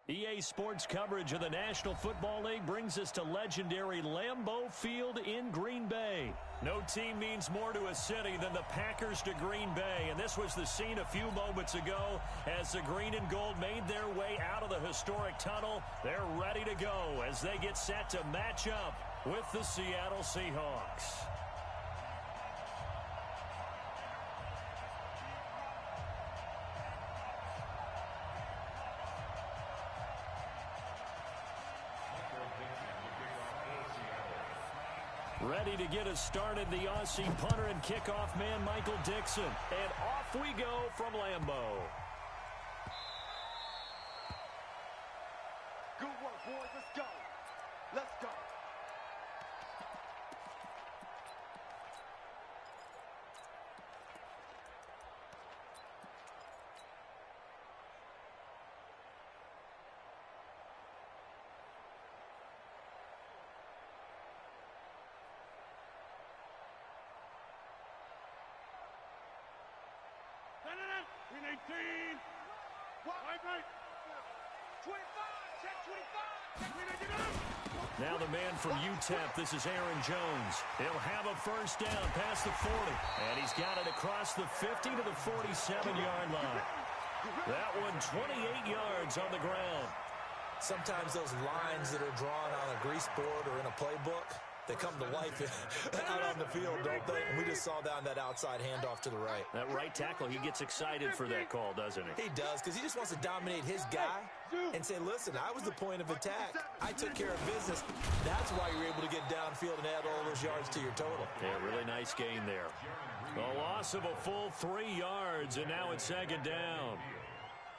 EA Sports coverage of the National Football League brings us to legendary Lambeau Field in Green Bay. No team means more to a city than the Packers to Green Bay, and this was the scene a few moments ago as the green and gold made their way out of the historic tunnel. They're ready to go as they get set to match up with the Seattle Seahawks. Ready to get us started, the Aussie punter and kickoff man, Michael Dixon. And off we go from Lambeau. Good work, boys. Let's go. Let's go. In 18. Right. 25. Check 25. Now the man from UTEP, this is Aaron Jones. He'll have a first down past the 40. And he's got it across the 50 to the 47-yard line. That one 28 yards on the ground. Sometimes those lines that are drawn on a grease board or in a playbook, they come to life out on the field, don't they? And we just saw down that outside handoff to the right. That right tackle, he gets excited for that call, doesn't he? He does, because he just wants to dominate his guy and say, listen, I was the point of attack. I took care of business. That's why you're able to get downfield and add all those yards to your total. Yeah, really nice gain there. A loss of a full 3 yards, and now it's second down.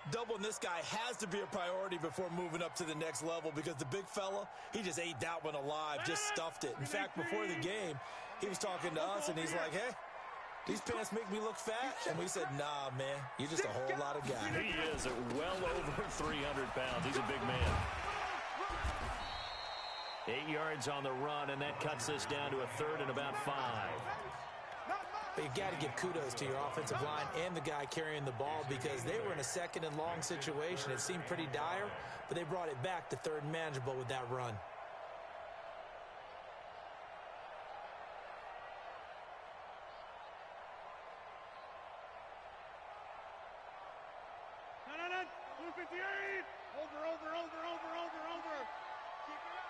Doubling this guy has to be a priority before moving up to the next level because the big fella, he just ate that one alive, just stuffed it. In fact, before the game, he was talking to us, and he's like, hey, these pants make me look fat? And we said, nah, man, you're just a whole lot of guy. He is at well over 300 pounds. He's a big man. 8 yards on the run, and that cuts this down to a third and about 5. But you've got to give kudos to your offensive line and the guy carrying the ball because they were in a second and long situation. It seemed pretty dire, but they brought it back to third and manageable with that run. No. 258. Over. Keep it up.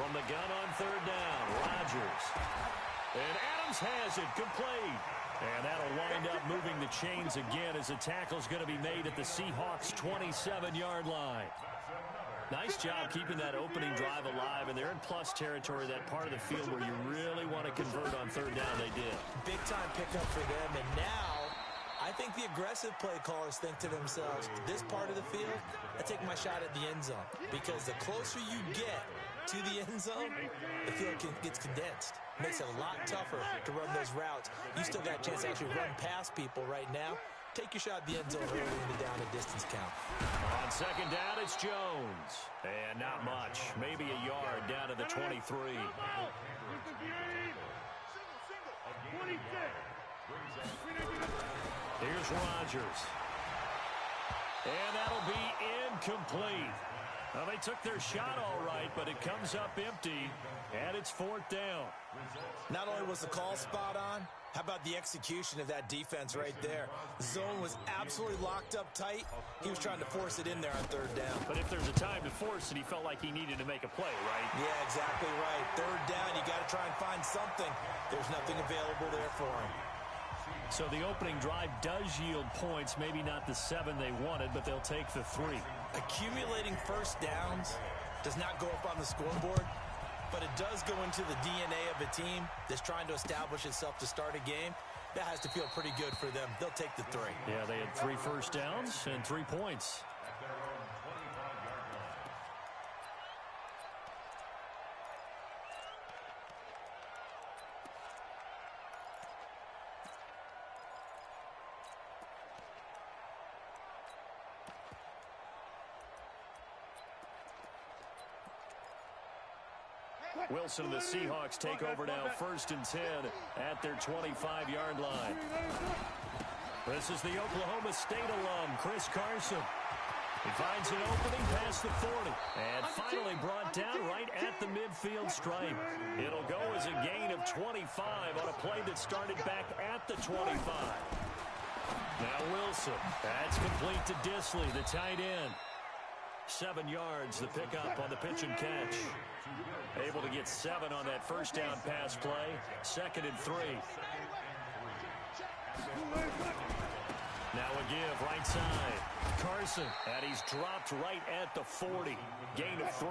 From the gun on third down, Rodgers. And Adams has it, complete. And that'll wind up moving the chains again as the tackle's going to be made at the Seahawks' 27-yard line. Nice job keeping that opening drive alive, and they're in plus territory, that part of the field where you really want to convert on third down. They did. Big-time pickup for them, and now I think the aggressive play callers think to themselves, this part of the field, I take my shot at the end zone. Because the closer you get to the end zone, the field gets condensed. Makes it a lot tougher to run those routes. You still got a chance to actually run past people right now. Take your shot at the end zone early in the down and distance count. On second down, it's Jones. And not much. Maybe a yard down to the 23. 26. Here's Rodgers. And that'll be incomplete. Well, they took their shot all right, but it comes up empty, and it's fourth down. Not only was the call spot on, how about the execution of that defense right there? The zone was absolutely locked up tight. He was trying to force it in there on third down. But if there's a time to force it, he felt like he needed to make a play, right? Yeah, exactly right. Third down, you got to try and find something. There's nothing available there for him. So the opening drive does yield points, maybe not the 7 they wanted, but they'll take the 3. Accumulating first downs does not go up on the scoreboard, but it does go into the DNA of a team that's trying to establish itself to start a game. That has to feel pretty good for them. They'll take the 3. Yeah, they had 3 first downs and 3 points. Wilson and the Seahawks take over now, 1st and 10 at their 25-yard line. This is the Oklahoma State alum, Chris Carson. He finds an opening past the 40. And finally brought down right at the midfield stripe. It'll go as a gain of 25 on a play that started back at the 25. Now Wilson. That's complete to Disley, the tight end. 7 yards, the pickup on the pitch and catch. Able to get 7 on that first down pass play. 2nd and 3. Now a give right side. Carson, and he's dropped right at the 40. Gain of 3.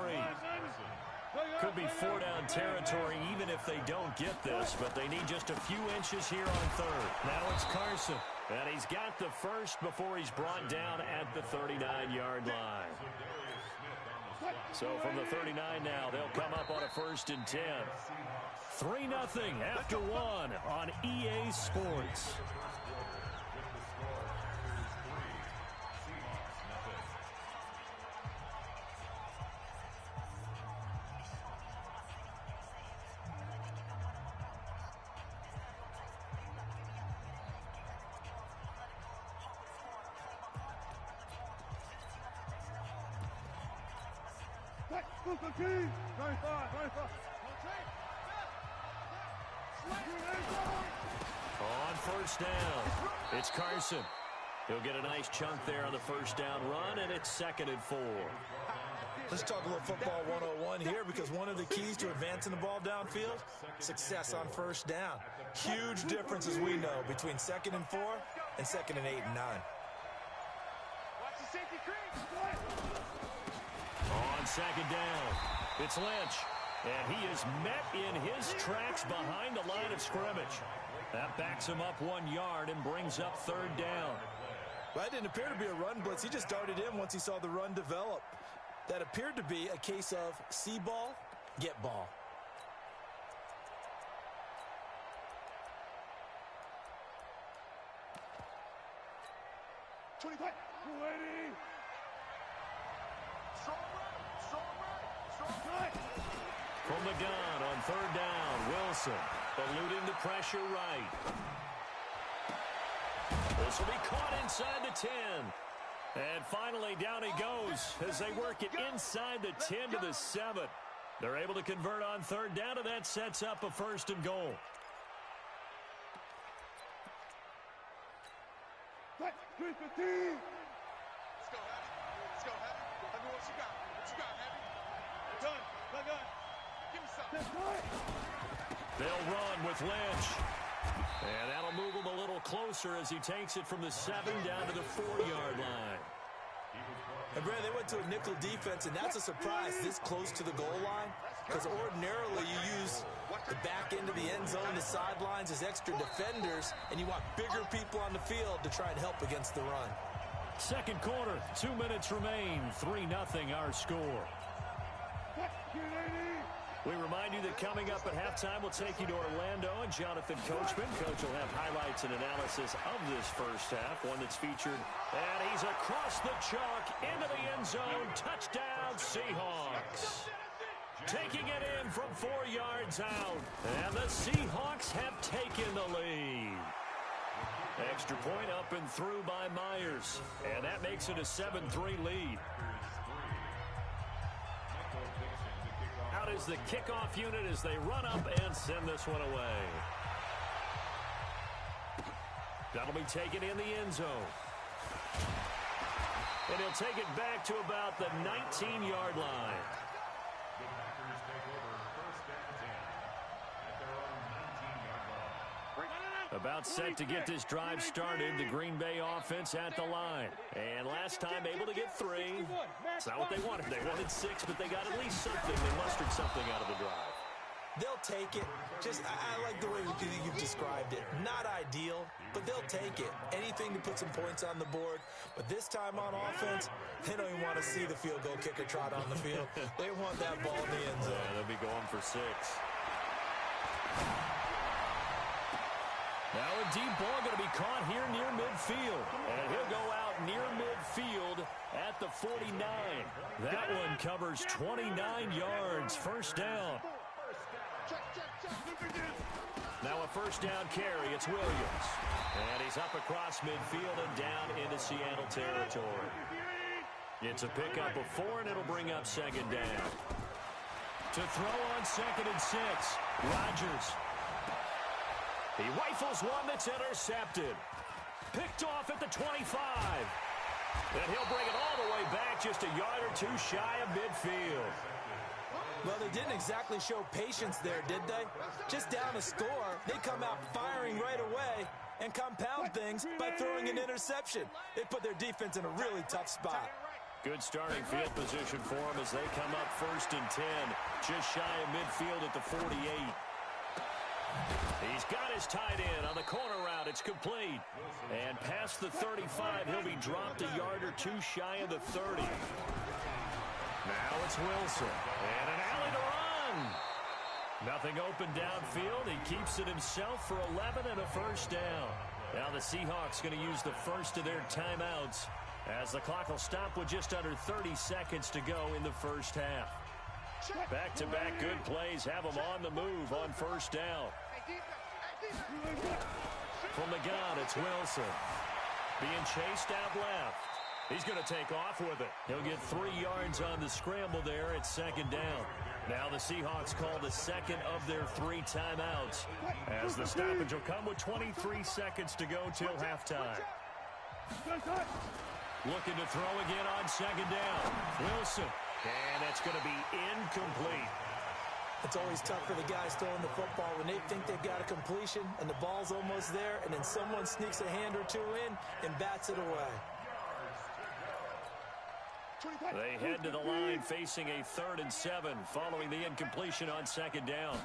Could be 4-down territory even if they don't get this, but they need just a few inches here on 3rd. Now it's Carson, and he's got the first before he's brought down at the 39-yard line. So from the 39 now, they'll come up on a 1st and 10. 3-0 after 1 on EA Sports. On 1st down, it's Carson. He'll get a nice chunk there on the 1st down run, and it's 2nd and 4. Let's talk a little football 101 here, because one of the keys to advancing the ball downfield, success on 1st down. Huge difference, as we know, between 2nd and 4 and 2nd and 8 and 9. On 2nd down, it's Lynch. And he is met in his tracks behind the line of scrimmage. That backs him up 1 yard and brings up 3rd down. Well, that didn't appear to be a run blitz. He just darted in once he saw the run develop. That appeared to be a case of see ball, get ball. From the gun on 3rd down, Wilson eluding the pressure right. This will be caught inside the 10. And finally down he goes as they work it inside the 10 to the 7. They're able to convert on 3rd down, and that sets up a 1st and goal. Let's go, Heavy. Let's go, Heavy. Heavy, what you got? What you got, Heavy? Gun. Give me something. They'll run with Lynch. And that'll move him a little closer as he takes it from the 7 down to the 4-yard line. And Brad, they went to a nickel defense, and that's a surprise this close to the goal line, because ordinarily you use the back end of the end zone, the sidelines as extra defenders, and you want bigger people on the field to try and help against the run. 2nd quarter, 2 minutes remain, 3-0 our score. We remind you that coming up at halftime, we'll take you to Orlando and Jonathan Coachman. Coach will have highlights and analysis of this first half, one that's featured. And he's across the chalk into the end zone. Touchdown, Seahawks. Taking it in from 4 yards out. And the Seahawks have taken the lead. Extra point up and through by Myers. And that makes it a 7-3 lead. Out is the kickoff unit as they run up and send this one away. That'll be taken in the end zone. And he'll take it back to about the 19-yard line. About set to get this drive started, the Green Bay offense at the line. And last time able to get 3. It's not what they wanted. They wanted 6, but they got at least something. They mustered something out of the drive. They'll take it. I like the way you've described it. Not ideal, but they'll take it. Anything to put some points on the board. But this time on offense, they don't even want to see the field goal kicker trot on the field. They want that ball in the end zone. Yeah, they'll be going for 6. Now a deep ball going to be caught here near midfield. And he'll go out near midfield at the 49. That one covers 29 yards. 1st down. Now a 1st first down carry. It's Williams. And he's up across midfield and down into Seattle territory. It's a pickup of 4, and it'll bring up second down. To throw on 2nd and 6, Rodgers. He rifles one that's intercepted. Picked off at the 25. And he'll bring it all the way back just a yard or 2 shy of midfield. Well, they didn't exactly show patience there, did they? Just down a score, they come out firing right away and compound things by throwing an interception. They put their defense in a really tough spot. Good starting field position for them as they come up 1st and 10, just shy of midfield at the 48. He's got his tight end on the corner route. It's complete. And past the 35, he'll be dropped a yard or 2 shy of the 30. Now it's Wilson. And an alley to run. Nothing open downfield. He keeps it himself for 11 and a first down. Now the Seahawks going to use the first of their timeouts as the clock will stop with just under 30 seconds to go in the first half. Back-to-back good plays have them on the move on first down. From the gun, it's Wilson. Being chased out left. He's going to take off with it. He'll get 3 yards on the scramble there at second down. Now the Seahawks call the second of their 3 timeouts as the stoppage will come with 23 seconds to go till halftime. Looking to throw again on second down. Wilson. And it's going to be incomplete. It's always tough for the guys throwing the football when they think they've got a completion and the ball's almost there, and then someone sneaks a hand or 2 in and bats it away. They head to the line facing a 3rd and 7 following the incompletion on second down.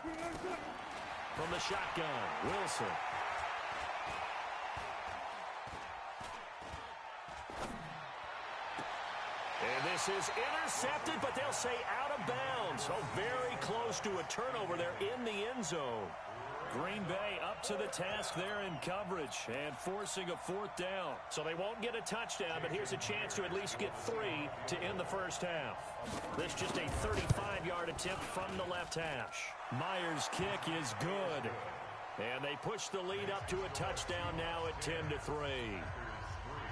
From the shotgun, Wilson. And this is intercepted, but they'll say out of bounds. Oh, very close to a turnover there in the end zone. Green Bay up to the task there in coverage and forcing a 4th down. So they won't get a touchdown, but here's a chance to at least get 3 to end the first half. This just a 35-yard attempt from the left hash. Myers' kick is good. And they push the lead up to a touchdown now at 10-3.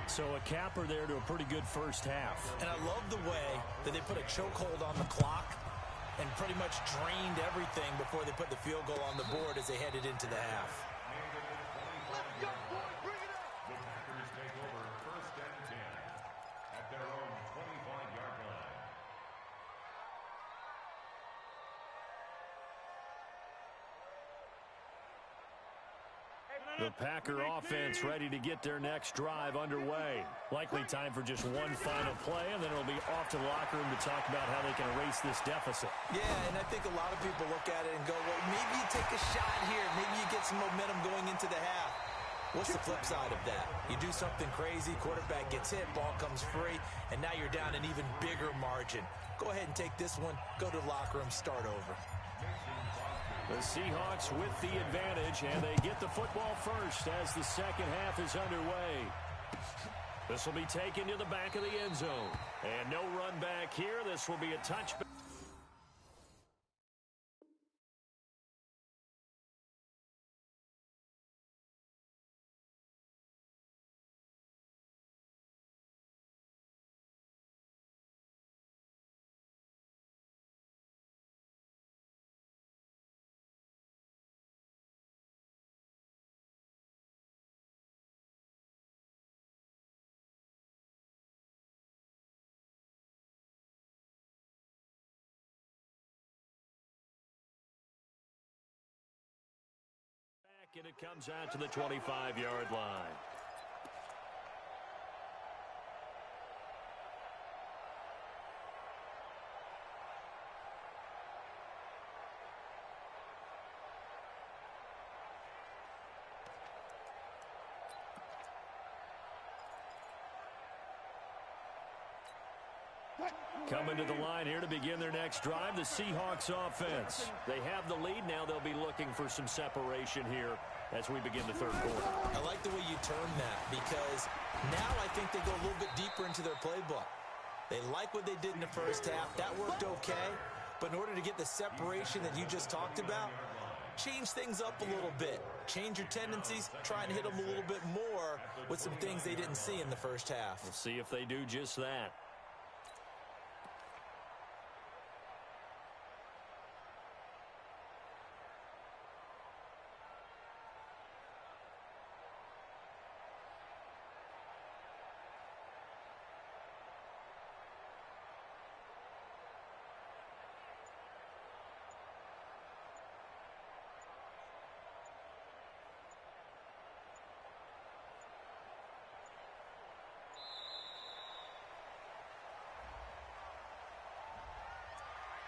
So a capper there to a pretty good first half. And I love the way that they put a chokehold on the clock and pretty much drained everything before they put the field goal on the board as they headed into the half. Let's go, boy. Bring it up. The Packers take over 1st and 10 at their own 25-yard line. The Packer offense ready to get their next drive underway. Likely time for just one final play, and then it'll be off to the locker room to talk about how they can erase this deficit. Yeah, and I think a lot of people look at it and go, well, maybe you take a shot here. Maybe you get some momentum going into the half. What's the flip side of that? You do something crazy, quarterback gets hit, ball comes free, and now you're down an even bigger margin. Go ahead and take this one, go to the locker room, start over. The Seahawks with the advantage, and they get the football first as the second half is underway. This will be taken to the back of the end zone. And no run back here. This will be a touchback. And it comes out to the 25-yard line. Coming to the line here to begin their next drive, the Seahawks offense. They have the lead now. They'll be looking for some separation here as we begin the third quarter. I like the way you term that because now I think they go a little bit deeper into their playbook. They like what they did in the first half. That worked okay. But in order to get the separation that you just talked about, change things up a little bit. Change your tendencies, try and hit them a little bit more with some things they didn't see in the first half. We'll see if they do just that.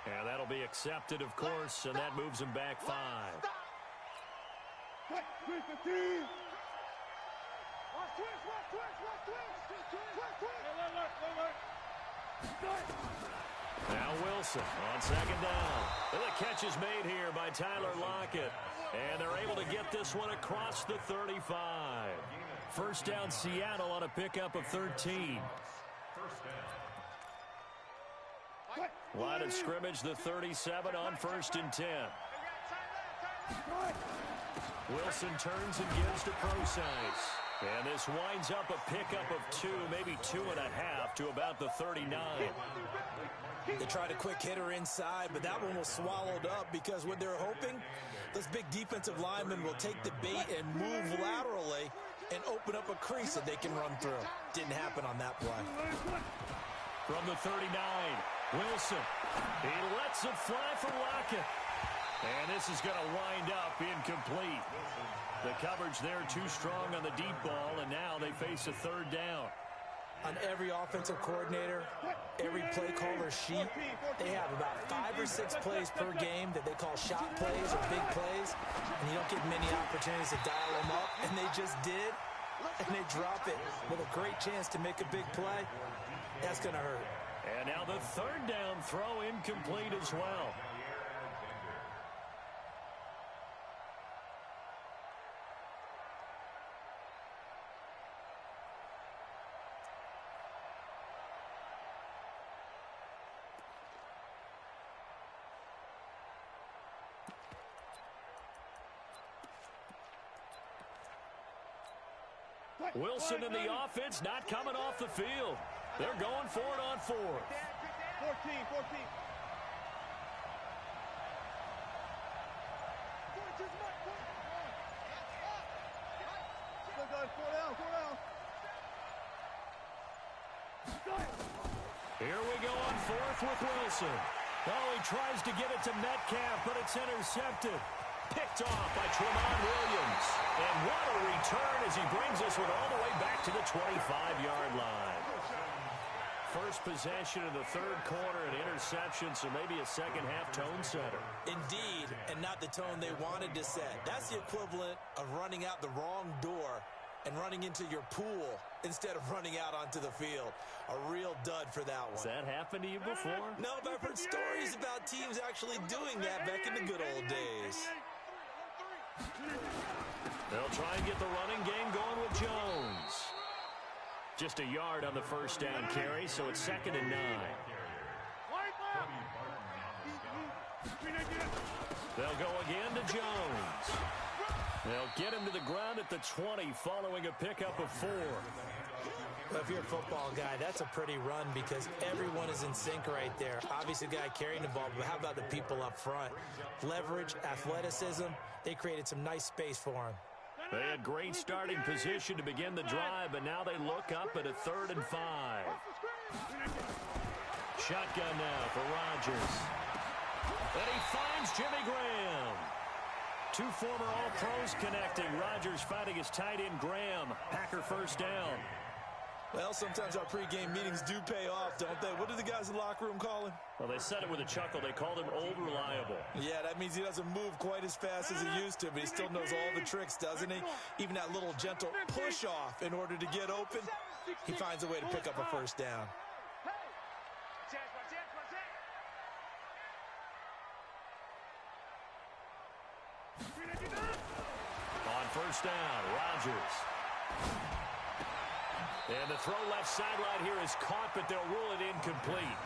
And that'll be accepted, of course, and that moves them back 5. Now Wilson on second down. And the catch is made here by Tyler Lockett. And they're able to get this one across the 35. First down Seattle on a pickup of 13. Line of scrimmage, the 37 on 1st and 10. Wilson turns and gives to Procise. And this winds up a pickup of 2, maybe 2.5 to about the 39. They tried a quick hitter inside, but that one was swallowed up because what they're hoping, those big defensive linemen will take the bait and move laterally and open up a crease that they can run through. Didn't happen on that play. From the 39, Wilson. He lets it fly for Lockett. And this is going to wind up incomplete. The coverage there too strong on the deep ball, and now they face a 3rd down. On every offensive coordinator, every play caller sheet, they have about 5 or 6 plays per game that they call shot plays or big plays, and you don't get many opportunities to dial them up, and they just did, and they drop it with a great chance to make a big play. That's going to hurt. And now the 3rd down throw incomplete as well. Wilson in the offense not coming off the field. They're going for it on 4th. 14. Here we go on 4th with Wilson. Oh, he tries to get it to Metcalf, but it's intercepted. Picked off by Tramon Williams. And what a return as he brings this one all the way back to the 25-yard line. First possession of the 3rd quarter, an interception, so maybe a second-half tone setter. Indeed, and not the tone they wanted to set. That's the equivalent of running out the wrong door and running into your pool instead of running out onto the field. A real dud for that one. Has that happened to you before? No, but I've heard stories about teams actually doing that back in the good old days. They'll try and get the running game going with Jones. Just a yard on the first down carry, so it's 2nd and 9. They'll go again to Jones. They'll get him to the ground at the 20 following a pickup of 4. Well, if you're a football guy, that's a pretty run because everyone is in sync right there. Obviously, the guy carrying the ball, but how about the people up front? Leverage, athleticism, they created some nice space for him. They had great starting position to begin the drive, but now they look up at a 3rd and 5. Shotgun now for Rodgers. And he finds Jimmy Graham. 2 former All-Pros connecting. Rodgers fighting his tight end Graham. Packer first down. Well, sometimes our pregame meetings do pay off, don't they? What do the guys in the locker room call him? Well, they said it with a chuckle. They called him Old Reliable. Yeah, that means he doesn't move quite as fast as he used to, but he still knows all the tricks, doesn't he? Even that little gentle push-off in order to get open, he finds a way to pick up a first down. On first down, Rodgers. And the throw left sideline here is caught, but they'll rule it incomplete.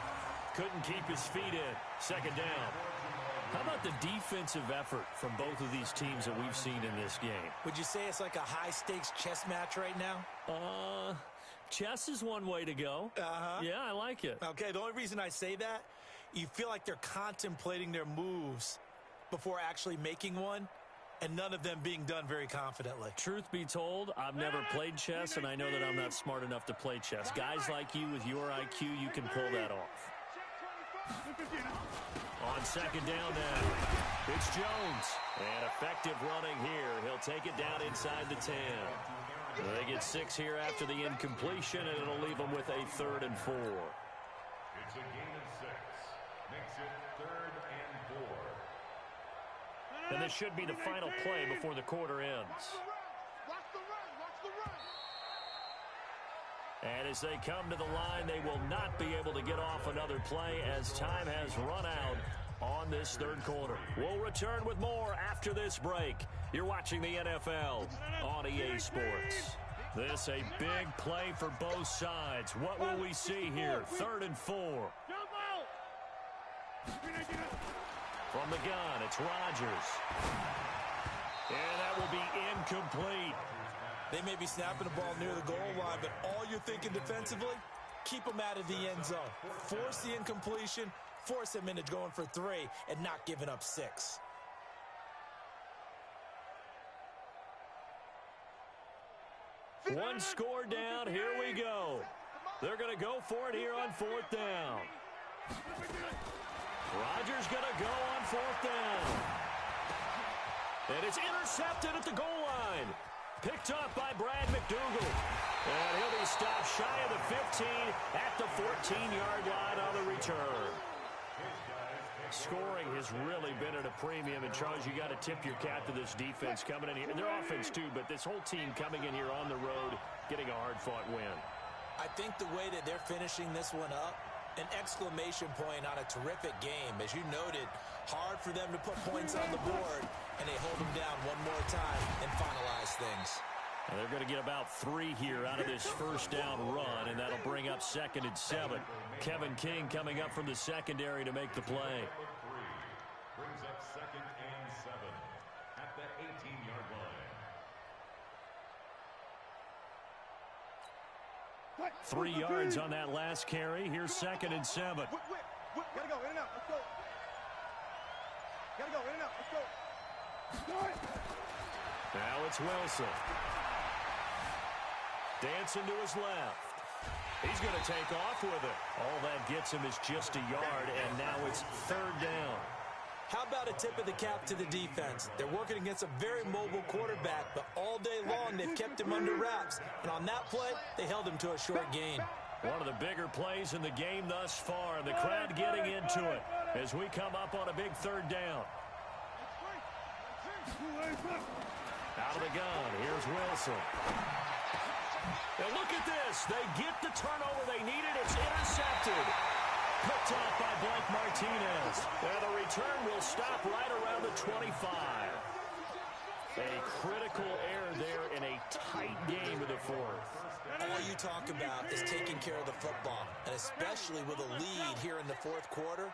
Couldn't keep his feet in. 2nd down. How about the defensive effort from both of these teams that we've seen in this game? Would you say it's like a high-stakes chess match right now? Chess is one way to go. Yeah, I like it. Okay, the only reason I say that, you feel like they're contemplating their moves before actually making one, and none of them being done very confidently. Truth be told, I've never played chess, and I know that I'm not smart enough to play chess. Guys like you with your IQ, you can pull that off. On second down now, it's Jones. And effective running here. He'll take it down inside the 10. They get 6 here after the incompletion, and it'll leave them with a 3rd and 4. It's a gain of 6. Makes it 3rd and 4. And this should be the final play before the quarter ends. Watch the run. Watch the run. And as they come to the line, they will not be able to get off another play as time has run out on this 3rd quarter. We'll return with more after this break. You're watching the NFL on EA Sports. This a big play for both sides. What will we see here? 3rd and 4. From the gun, it's Rodgers. And that will be incomplete. They may be snapping the ball near the goal line, but all you're thinking defensively, keep them out of the end zone. Force the incompletion, force them into going for 3, and not giving up 6. One score down. Here we go. They're going to go for it here on 4th down. Rodgers going to go on 4th down. And it's intercepted at the goal line. Picked up by Brad McDougald. And he'll be stopped shy of the 15 at the 14-yard line on the return. Scoring has really been at a premium. And, Charles, you got to tip your cap to this defense coming in here. And their offense, too, but this whole team coming in here on the road, getting a hard-fought win. I think the way that they're finishing this one up, an exclamation point on a terrific game. As you noted, hard for them to put points on the board, and they hold them down one more time and finalize things. And they're going to get about 3 here out of this 1st down run, and that'll bring up 2nd and 7. Kevin King coming up from the secondary to make the play. Brings up 2nd and 7 at the 18-yard line. 3 yards on that last carry. Here's 2nd and 7. Whip. Gotta go. In and out. Let's go. Gotta go. In and out. Let's go. Now it's Wilson. Dancing to his left. He's going to take off with it. All that gets him is just a yard, and now it's 3rd down. How about a tip of the cap to the defense? They're working against a very mobile quarterback, but all day long they've kept him under wraps. And on that play, they held him to a short gain. One of the bigger plays in the game thus far, and the crowd getting into it as we come up on a big 3rd down. Out of the gun, here's Wilson. And look at this. They get the turnover they needed. It's intercepted. Picked off by Blake Martinez. And the return will stop right around the 25. A critical error there in a tight game of the 4th. All you talk about is taking care of the football, and especially with a lead here in the 4th quarter,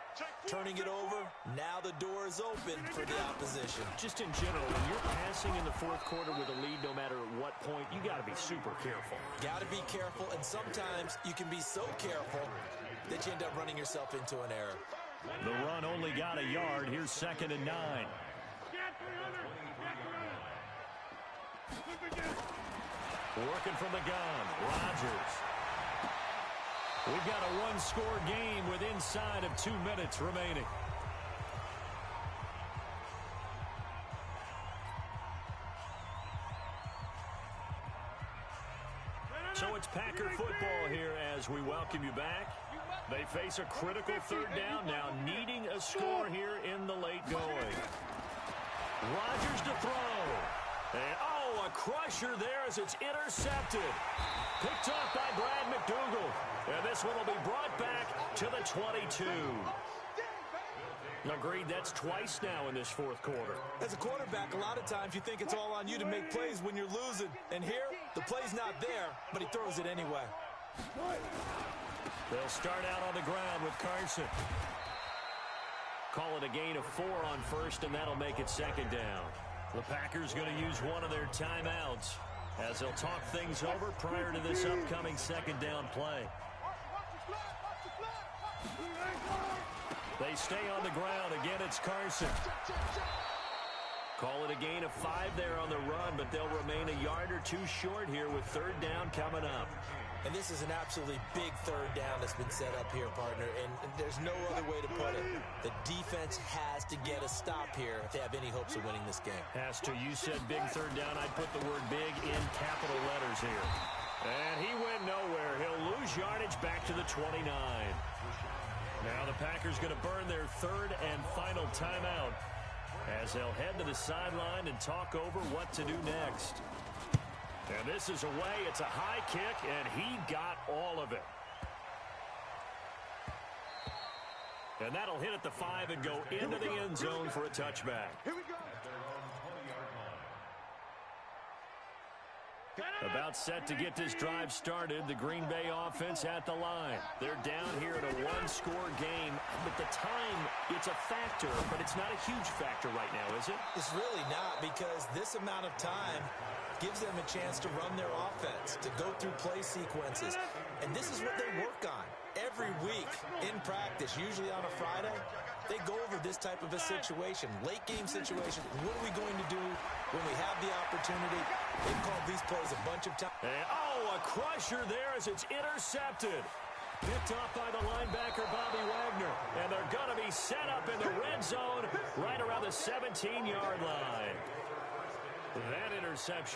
turning it over, now the door is open for the opposition. Just in general, when you're passing in the 4th quarter with a lead, no matter at what point, you got to be super careful. Got to be careful, and sometimes you can be so careful that you end up running yourself into an error. The run only got a yard. Here's 2nd and 9. Working from the gun, Rodgers. We've got a one-score game with inside of 2 minutes remaining. So it's Packer football here as we welcome you back. They face a critical 3rd down now, needing a score here in the late going. Rodgers to throw. And, a crusher there as it's intercepted. Picked off by Brad McDougald. And this one will be brought back to the 22. Agreed, that's twice now in this 4th quarter. As a quarterback, a lot of times you think it's all on you to make plays when you're losing. And here, the play's not there, but he throws it anyway. They'll start out on the ground with Carson. Call it a gain of 4 on first, and that'll make it second down. The Packers going to use one of their timeouts as they'll talk things over prior to this upcoming second down play. They stay on the ground. Again, it's Carson. Call it a gain of 5 there on the run, but they'll remain a yard or 2 short here with third down coming up. And this is an absolutely big third down that's been set up here, partner, and there's no other way to put it. The defense has to get a stop here if they have any hopes of winning this game. Has to. You said big third down. I'd put the word big in capital letters here. And he went nowhere. He'll lose yardage back to the 29. Now the Packers going to burn their third and final timeout as they'll head to the sideline and talk over what to do next. And this is away. It's a high kick, and he got all of it. And that'll hit at the 5 and go into the end zone for a touchback. Here we go. About set to get this drive started, the Green Bay offense at the line. They're down here in a one-score game. But the time, it's a factor, but it's not a huge factor right now, is it? It's really not, because this amount of time gives them a chance to run their offense, to go through play sequences. And this is what they work on every week in practice, usually on a Friday. They go over this type of a situation, late game situation. What are we going to do when we have the opportunity? They've called these plays a bunch of times. Oh, a crusher there as it's intercepted. Picked off by the linebacker, Bobby Wagner. And they're going to be set up in the red zone right around the 17-yard line. That interception.